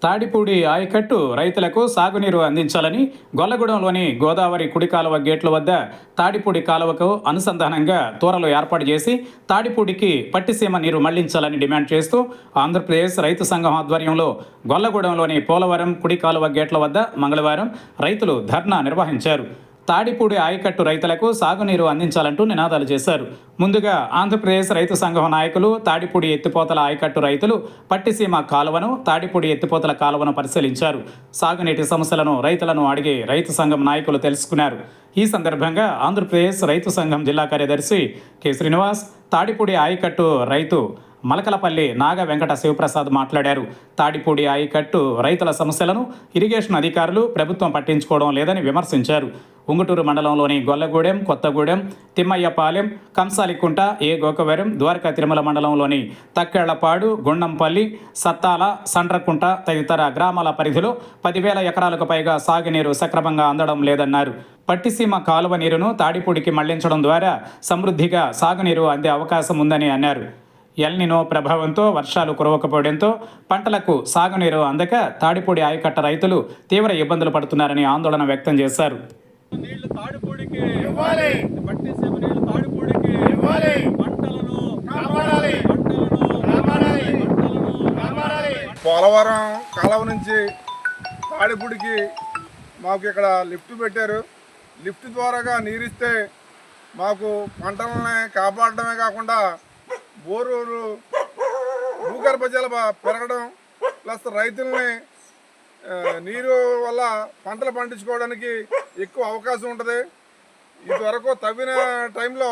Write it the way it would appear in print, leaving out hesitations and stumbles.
తాడిపూడి ఆయకట్టు రైతులకు సాగునీరు అందించాలని గొల్లగూడెంలోని గోదావరి కుడి కాలువ గేట్ల వద్ద తాడిపూడి కాలువకు అనుసంధానంగా తూరలు ఏర్పాటు చేసి తాడిపూడికి పట్టిసీమ నీరు మళ్లించాలని డిమాండ్ చేస్తూ ఆంధ్రప్రదేశ్ రైతు సంఘం ఆధ్వర్యంలో గొల్లగూడెంలోని పోలవరం కుడి కాలువ గేట్ల వద్ద మంగళవారం రైతులు ధర్నా నిర్వహించారు. తాడిపూడి ఆయకట్టు రైతులకు సాగునీరు అందించాలంటూ నినాదాలు చేశారు. ముందుగా ఆంధ్రప్రదేశ్ రైతు సంఘం నాయకులు తాడిపూడి ఎత్తిపోతల ఆయకట్టు రైతులు పట్టిసీమ కాలువను, తాడిపూడి ఎత్తిపోతల కాలువను పరిశీలించారు. సాగునీటి సమస్యలను రైతులను అడిగి రైతు సంఘం నాయకులు తెలుసుకున్నారు. ఈ సందర్భంగా ఆంధ్రప్రదేశ్ రైతు సంఘం జిల్లా కార్యదర్శి కె శ్రీనివాస్, తాడిపూడి ఆయకట్టు రైతు మలకలపల్లి నాగ వెంకట శివప్రసాద్ మాట్లాడారు. తాడిపూడి ఆయకట్టు రైతుల సమస్యలను ఇరిగేషన్ అధికారులు ప్రభుత్వం పట్టించుకోవడం లేదని విమర్శించారు. ఉంగుటూరు మండలంలోని గొల్లగూడెం, కొత్తగూడెం, తిమ్మయ్యపాలెం, కంసాలికుంట, ఏ గోకవరం, ద్వారకా తిరుమల మండలంలోని తక్కేళ్లపాడు, గుండంపల్లి, సత్తాల, సండ్రకుంట తదితర గ్రామాల పరిధిలో 10,000 ఎకరాలకు పైగా సాగునీరు సక్రమంగా అందడం లేదన్నారు. పట్టిసీమ కాలువ నీరును తాడిపూడికి మళ్లించడం ద్వారా సమృద్ధిగా సాగునీరు అందే అవకాశం ఉందని అన్నారు. ఎల్నినో ప్రభావంతో వర్షాలు కురవకపోవడంతో పంటలకు సాగునీరు అందక తాడిపూడి ఆయకట్ట రైతులు తీవ్ర ఇబ్బందులు పడుతున్నారని ఆందోళన వ్యక్తం చేశారు. పోలవరం కాలువ నుంచి తాడిపూడికి మాకు ఇక్కడ లిఫ్ట్ పెట్టారు. లిఫ్ట్ ద్వారాగా నీరిస్తే మాకు పంటలని కాపాడటమే కాకుండా బోరులు భూగర్భ జల పెరగడం ప్లస్ రైతుల్ని నీరు వల్ల పంటలు పండించుకోవడానికి ఎక్కువ అవకాశం ఉంటుంది. ఇదివరకు తవ్విన టైంలో